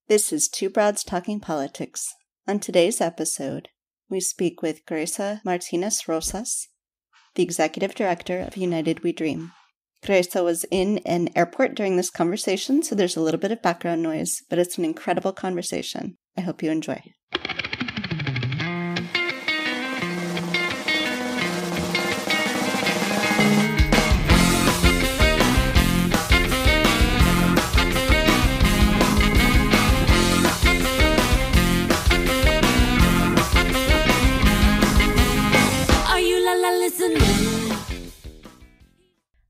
This is Two Broads Talking Politics. On today's episode, we speak with Greisa Martinez Rosas, the Executive Director of United We Dream. Greisa was in an airport during this conversation, so there's a little bit of background noise, but it's an incredible conversation. I hope you enjoy.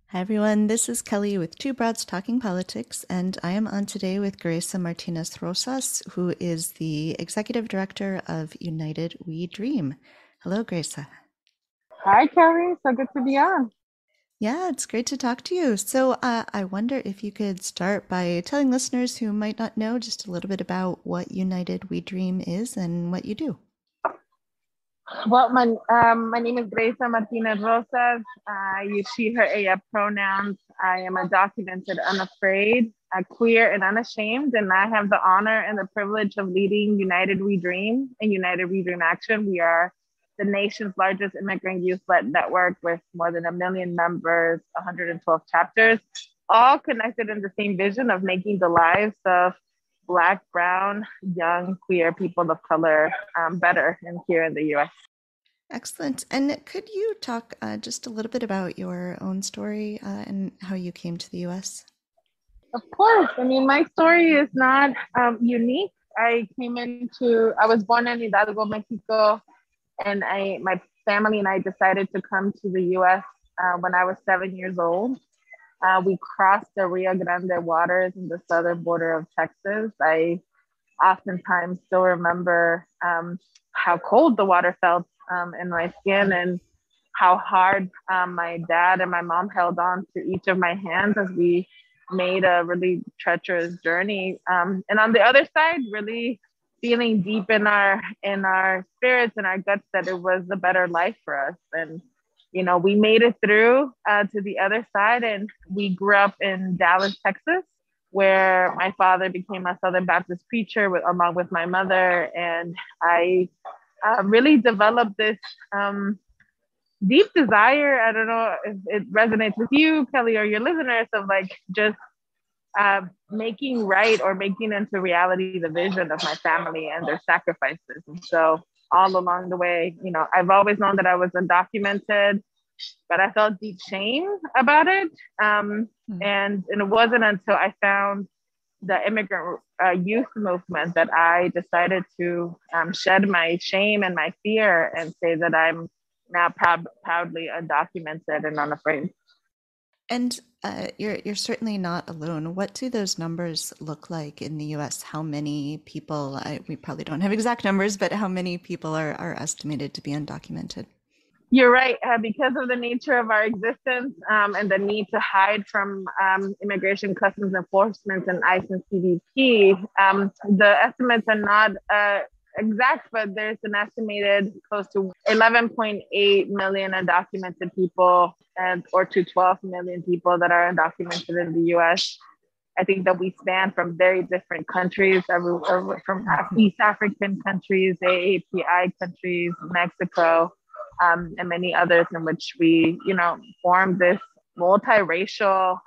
Hi everyone, this is Kelly with Two Broads Talking Politics, and I am on today with Greisa Martinez Rosas, who is the Executive Director of United We Dream. Hello, Greisa. Hi, Kelly. So good to be on. Yeah, it's great to talk to you. So I wonder if you could start by telling listeners who might not know just a little bit about what United We Dream is and what you do. Well, my name is Greisa Martinez Rosas. I use she, her, ella pronouns. I am undocumented, unafraid, queer, and unashamed. And I have the honor and the privilege of leading United We Dream and United We Dream Action. We are the nation's largest immigrant youth-led network with more than 1 million members, 112 chapters, all connected in the same vision of making the lives of Black, brown, young, queer people of color better here in the U.S. Excellent. And could you talk just a little bit about your own story and how you came to the U.S.? Of course. I mean, my story is not unique. I was born in Hidalgo, Mexico, and my family and I decided to come to the U.S. When I was 7 years old. We crossed the Rio Grande waters in the southern border of Texas. I oftentimes still remember how cold the water felt in my skin and how hard my dad and my mom held on to each of my hands as we made a really treacherous journey. And on the other side, really feeling deep in our spirits and our guts that it was a better life for us. And you know, we made it through to the other side, and we grew up in Dallas, Texas, where my father became a Southern Baptist preacher along with my mother. And I really developed this deep desire. I don't know if it resonates with you, Kelly, or your listeners, of like just making right or making into reality the vision of my family and their sacrifices. And so all along the way, you know, I've always known that I was undocumented, but I felt deep shame about it. And it wasn't until I found the immigrant youth movement that I decided to shed my shame and my fear and say that I'm now proudly undocumented and unafraid. And you're certainly not alone. What do those numbers look like in the U.S.? How many people, we probably don't have exact numbers, but how many people are estimated to be undocumented? You're right. Because of the nature of our existence and the need to hide from Immigration Customs Enforcement and ICE and CBP, the estimates are not exact, but there's an estimated close to 11.8 million undocumented people or to 12 million people that are undocumented in the U.S. I think that we span from very different countries, from East African countries, AAPI countries, Mexico, and many others, in which we, you know, form this multiracial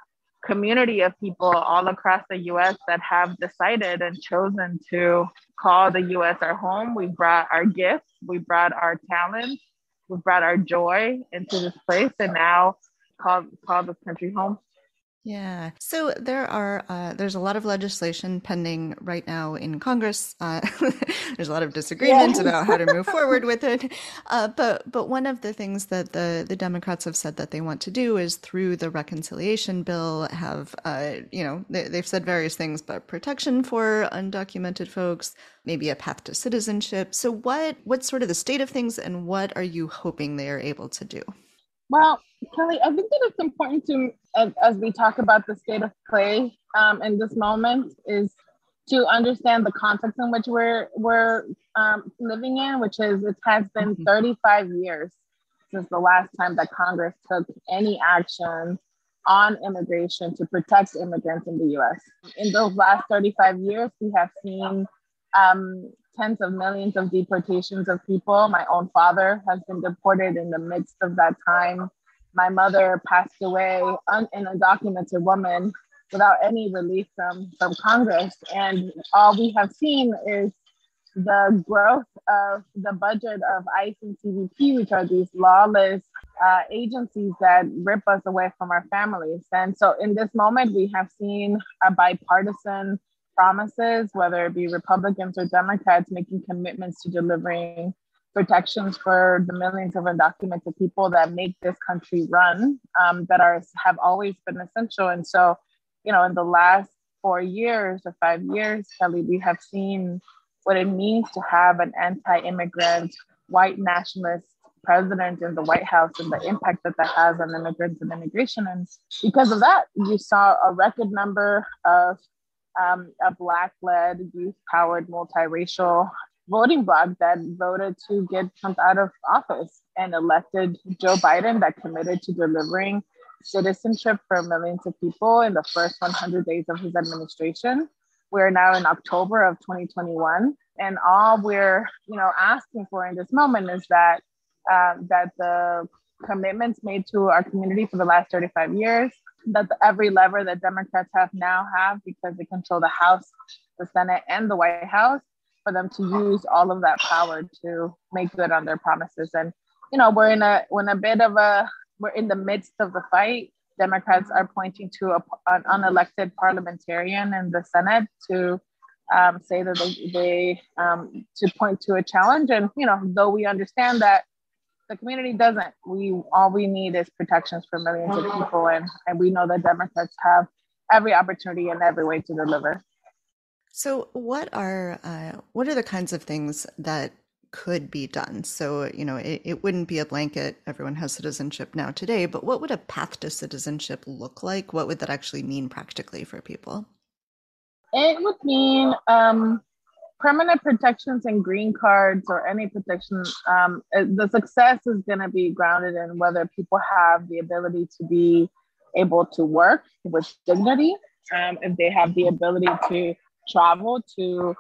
community of people all across the U.S. that have decided and chosen to call the U.S. our home. We brought our gifts, we brought our talents, we brought our joy into this place, and now call this country home. Yeah. So there's a lot of legislation pending right now in Congress. There's a lot of disagreement about how to move forward with it. But one of the things that the Democrats have said that they want to do is through the reconciliation bill have, they've said various things, but protection for undocumented folks, maybe a path to citizenship. So what's sort of the state of things, and what are you hoping they are able to do? Well, Kelly, I think that it's important to, as we talk about the state of play in this moment, is to understand the context in which we're living in, which is it has been 35 years since the last time that Congress took any action on immigration to protect immigrants in the US. In those last 35 years, we have seen tens of millions of deportations of people. My own father has been deported in the midst of that time. My mother passed away, an undocumented woman, without any relief from Congress. And all we have seen is the growth of the budget of ICE and CBP, which are these lawless agencies that rip us away from our families. And so in this moment, we have seen a bipartisan promises, whether it be Republicans or Democrats, making commitments to delivering protections for the millions of undocumented people that make this country run, have always been essential. And so, you know, in the last 4 years or 5 years, Kelly, we have seen what it means to have an anti-immigrant, white nationalist president in the White House and the impact that that has on immigrants and immigration. And because of that, you saw a record number of a Black-led, youth-powered, multiracial voting bloc that voted to get Trump out of office and elected Joe Biden, that committed to delivering citizenship for millions of people in the first 100 days of his administration. We're now in October of 2021, and all we're asking for in this moment is that the commitments made to our community for the last 35 years, that every lever that Democrats have because they control the House, the Senate, and the White House, for them to use all of that power to make good on their promises. And we're in the midst of the fight. Democrats are pointing to an unelected parliamentarian in the Senate to say that they to point to a challenge. And though we understand that the community doesn't, all we need is protections for millions of people, and we know that Democrats have every opportunity and every way to deliver. So what are the kinds of things that could be done? So, it wouldn't be a blanket, everyone has citizenship now today, but what would a path to citizenship look like? What would that actually mean practically for people? It would mean permanent protections and green cards, or any protection. The success is going to be grounded in whether people have the ability to be able to work with dignity, if they have the ability to travel to,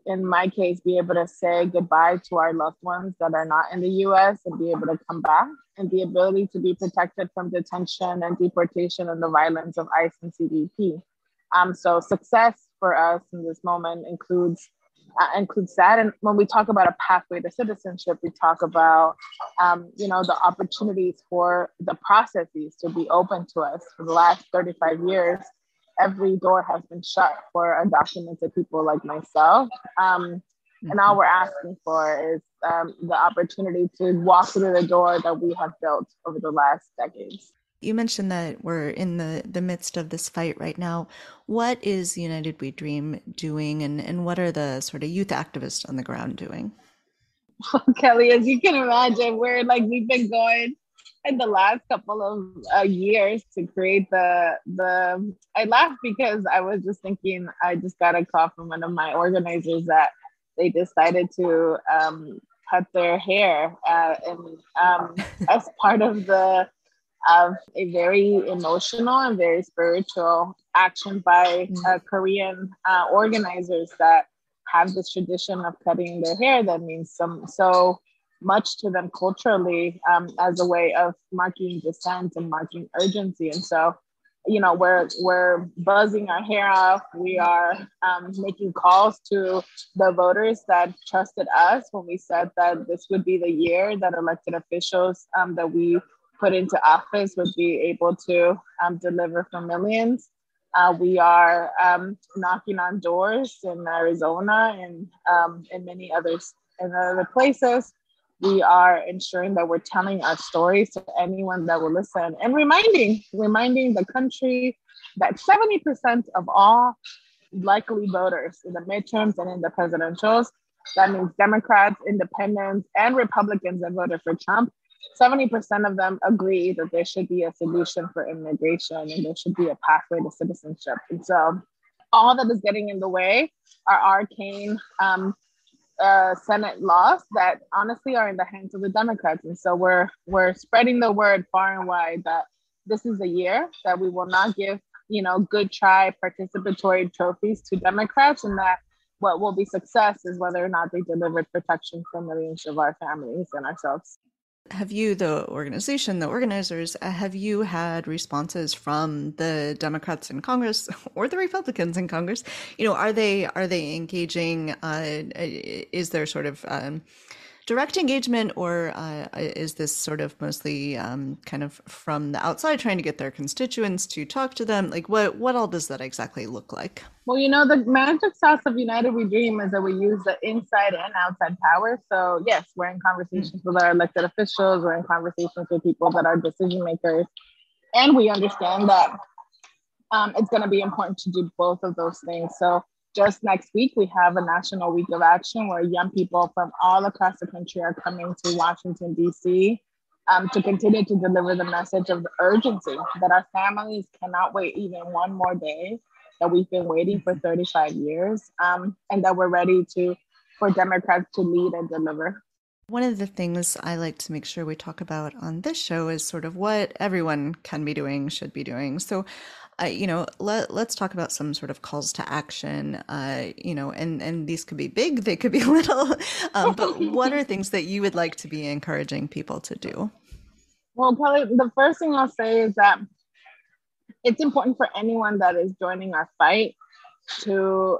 in my case, be able to say goodbye to our loved ones that are not in the US and be able to come back, and the ability to be protected from detention and deportation and the violence of ICE and CBP. So success for us in this moment includes that. And when we talk about a pathway to citizenship, we talk about, the opportunities for the processes to be open to us. For the last 35 years, every door has been shut for undocumented people like myself. And all we're asking for is the opportunity to walk through the door that we have built over the last decades. You mentioned that we're in the midst of this fight right now. What is United We Dream doing, and what are the sort of youth activists on the ground doing? Well, Kelly, as you can imagine, we've been going in the last couple of years to create the. I laugh because I was just thinking, I just got a call from one of my organizers that they decided to cut their hair, as part of a very emotional and very spiritual action by Korean organizers that have this tradition of cutting their hair that means so much to them culturally, as a way of marking dissent and marking urgency. And so, we're buzzing our hair off. We are making calls to the voters that trusted us when we said that this would be the year that elected officials that we put into office would be able to deliver for millions. We are knocking on doors in Arizona and in many others in other places. We are ensuring that we're telling our stories to anyone that will listen, and reminding the country that 70% of all likely voters in the midterms and in the presidentials, that means Democrats, independents, and Republicans that voted for Trump, 70% of them agree that there should be a solution for immigration and there should be a pathway to citizenship. And so all that is getting in the way are arcane Senate laws that honestly are in the hands of the Democrats. And so we're spreading the word far and wide that this is the year that we will not give, good try participatory trophies to Democrats, and that what will be success is whether or not they delivered protection for millions of our families and ourselves. Have you, the organization, the organizers, have you had responses from the Democrats in Congress or the Republicans in Congress? Are they engaging? Is there sort of direct engagement, or is this sort of mostly kind of from the outside, trying to get their constituents to talk to them? Like, what all does that exactly look like? Well, the magic sauce of United We Dream is that we use the inside and outside power. So, yes, we're in Mm. conversations with our elected officials, we're in conversations with people that are decision makers, and we understand that it's going to be important to do both of those things. So, just next week, we have a National Week of Action where young people from all across the country are coming to Washington, D.C. To continue to deliver the message of the urgency that our families cannot wait even one more day, that we've been waiting for 35 years, and that we're ready for Democrats to lead and deliver. One of the things I like to make sure we talk about on this show is sort of what everyone can be doing, should be doing. So, let's talk about some sort of calls to action. And these could be big, they could be little. But what are things that you would like to be encouraging people to do? Well, Kelly, the first thing I'll say is that it's important for anyone that is joining our fight to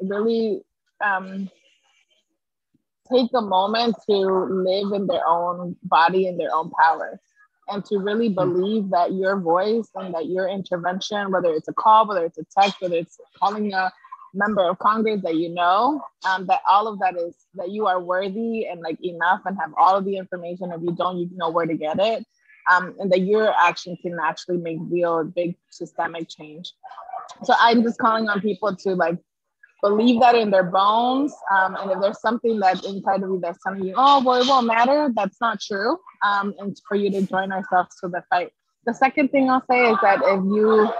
really take a moment to live in their own body and their own power, and to really Mm. believe that your voice and that your intervention, whether it's a call, whether it's a text, whether it's calling a member of Congress that that all of that is that you are worthy and like enough and have all of the information. If you don't, you know where to get it. And that your action can actually make real big systemic change. So I'm just calling on people to like believe that in their bones. And if there's something that's inside of you that's telling you, oh, well, it won't matter, that's not true. And for you to join ourselves to the fight. The second thing I'll say is that if you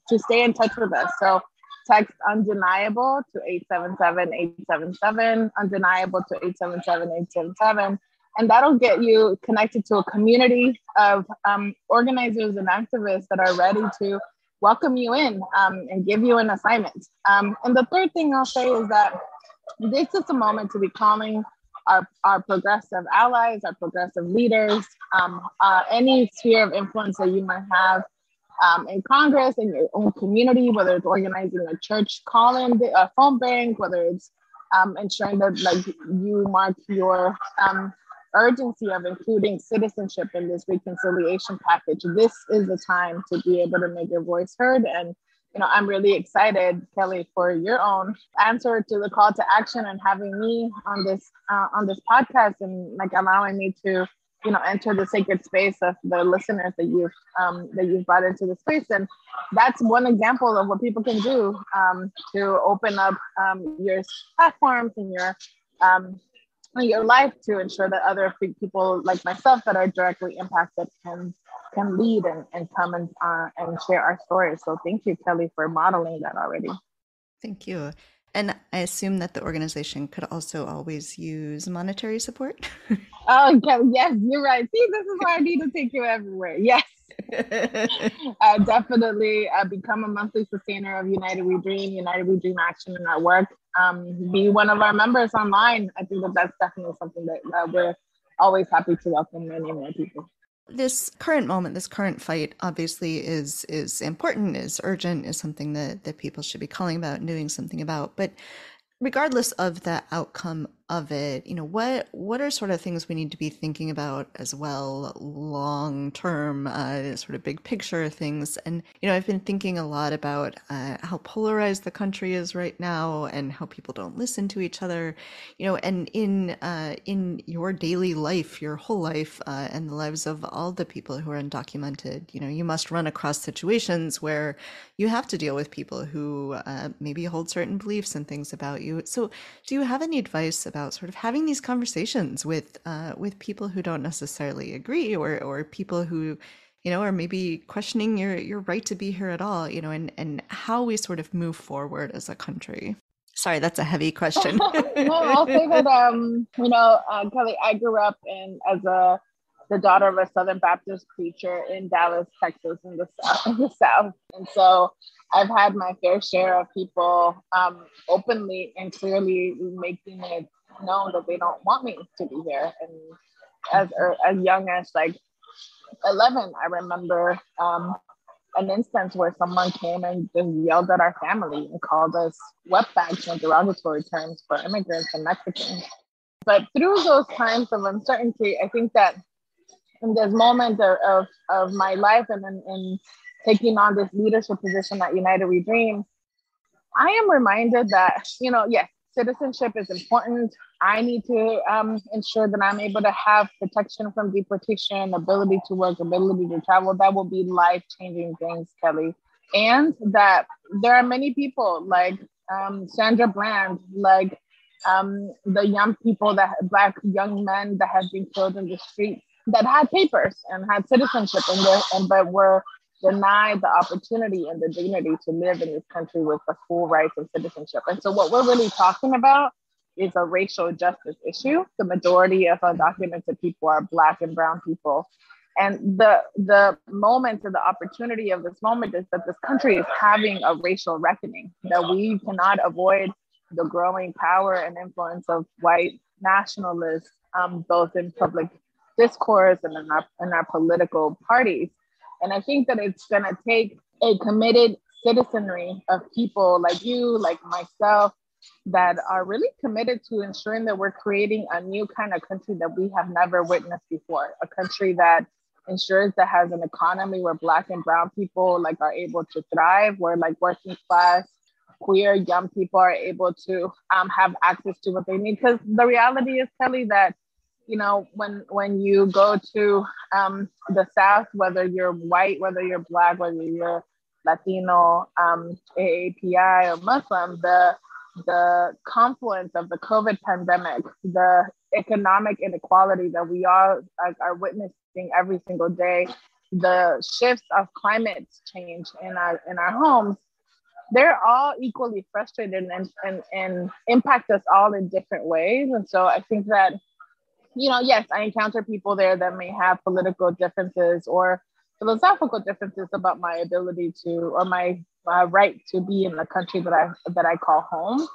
to stay in touch with us. So text undeniable to 877-877, undeniable to 877-877. And that'll get you connected to a community of organizers and activists that are ready to welcome you in and give you an assignment. And the third thing I'll say is that this is a moment to be calling our progressive allies, our progressive leaders, any sphere of influence that you might have in Congress, in your own community, whether it's organizing a church call-in, a phone bank, whether it's ensuring that like you mark your urgency of including citizenship in this reconciliation package. This is the time to be able to make your voice heard. And I'm really excited, Kelly, for your own answer to the call to action and having me on this podcast, and like allowing me to enter the sacred space of the listeners that you've brought into the space. And that's one example of what people can do to open up your platforms and your life to ensure that other people like myself that are directly impacted can lead and come and share our stories. So thank you, Kelly, for modeling that already. Thank you. And I assume that the organization could also always use monetary support. Oh, Kelly, yes, you're right. See, this is why I need to take you everywhere. Yes. Definitely become a monthly sustainer of United We Dream Action and our work. Be one of our members online. I think that's definitely something that we're always happy to welcome many more people. This current moment, this current fight, obviously is important, is urgent, is something that people should be calling about and doing something about. But regardless of the outcome of it, what are sort of things we need to be thinking about as well, long term, sort of big picture things. And I've been thinking a lot about how polarized the country is right now, and how people don't listen to each other. And in your daily life, your whole life, and the lives of all the people who are undocumented, you must run across situations where you have to deal with people who maybe hold certain beliefs and things about you. So, do you have any advice about sort of having these conversations with people who don't necessarily agree, or people who are maybe questioning your right to be here at all, and how we sort of move forward as a country? Sorry, that's a heavy question. No, I'll say that Kelly, I grew up as a the daughter of a Southern Baptist preacher in Dallas, Texas, in the South. In the South. And so I've had my fair share of people openly and clearly making it known that they don't want me to be here. And as young as like 11, I remember an instance where someone came and just yelled at our family and called us wetbacks and derogatory terms for immigrants and Mexicans. But through those times of uncertainty, I think that in this moment of my life and in taking on this leadership position at United We Dream, I am reminded that, yes, citizenship is important. I need to ensure that I'm able to have protection from deportation, ability to work, ability to travel. That will be life-changing things, Kelly. And that there are many people like Sandra Bland, like the young people, Black young men that have been killed in the streets, that had papers and had citizenship but were denied the opportunity and the dignity to live in this country with the full rights of citizenship. And so what we're really talking about is a racial justice issue. The majority of undocumented people are Black and brown people. And the moment and the opportunity of this moment is that this country is having a racial reckoning, that we cannot avoid the growing power and influence of white nationalists, both in public discourse and in our political parties. And I think that it's going to take a committed citizenry of people like you, like myself, that are really committed to ensuring that we're creating a new kind of country that we have never witnessed before. A country that ensures that has an economy where Black and brown people like are able to thrive, where like working class, queer, young people are able to have access to what they need. Because the reality is, Kelly, that when you go to the South, whether you're white, whether you're Black, whether you're Latino, AAPI, or Muslim, the confluence of the COVID pandemic, the economic inequality that we all are witnessing every single day, the shifts of climate change in our homes, they're all equally frustrated and impact us all in different ways. And so I think that, yes, I encounter people there that may have political differences or philosophical differences about my ability to, or my right to be in the country that I call home.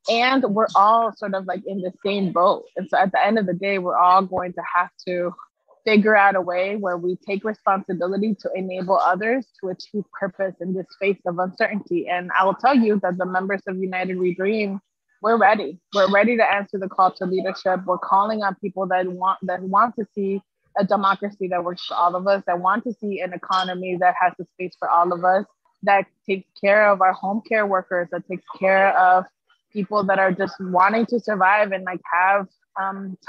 And we're all sort of like in the same boat. And so at the end of the day, we're all going to have to figure out a way where we take responsibility to enable others to achieve purpose in this face of uncertainty. And I will tell you that the members of United We Dream, we're ready. We're ready to answer the call to leadership. We're calling on people that want to see a democracy that works for all of us, that want to see an economy that has a space for all of us, that takes care of our home care workers, that takes care of people that are just wanting to survive and like have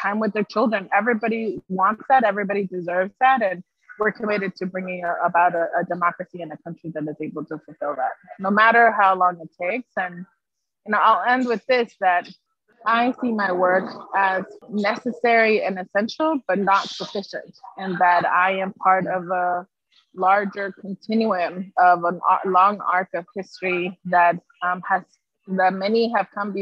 time with their children. Everybody wants that. Everybody deserves that. And we're committed to bringing about a democracy in a country that is able to fulfill that, no matter how long it takes. And I'll end with this, that I see my work as necessary and essential, but not sufficient. And that I am part of a larger continuum of a long arc of history that many have come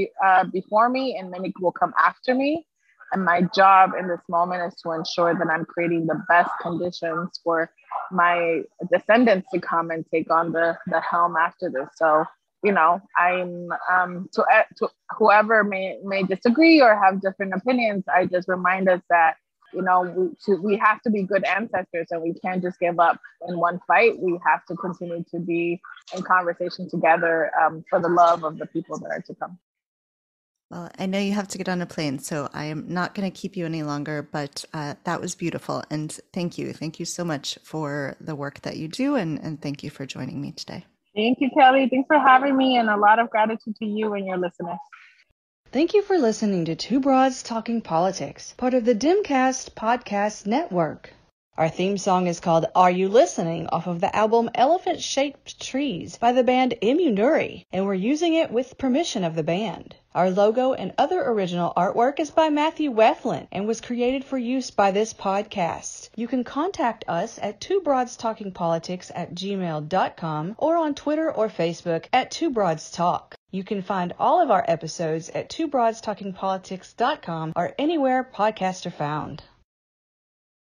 before me and many will come after me. And my job in this moment is to ensure that I'm creating the best conditions for my descendants to come and take on the helm after this. So, I'm to whoever may disagree or have different opinions, I just remind us that, we have to be good ancestors and we can't just give up in one fight. We have to continue to be in conversation together for the love of the people that are to come. Well, I know you have to get on a plane, so I am not going to keep you any longer, but that was beautiful. And thank you. Thank you so much for the work that you do. And thank you for joining me today. Thank you, Kelly. Thanks for having me, and a lot of gratitude to you and your listeners. Thank you for listening to Two Broads Talking Politics, part of the Dimcast Podcast Network. Our theme song is called Are You Listening? Off of the album Elephant Shaped Trees by the band Immunuri, and we're using it with permission of the band. Our logo and other original artwork is by Matthew Weflin and was created for use by this podcast. You can contact us at twobroadstalkingpolitics@gmail.com or on Twitter or Facebook at Two Broads Talk. You can find all of our episodes at twobroadstalkingpolitics.com or anywhere podcasts are found.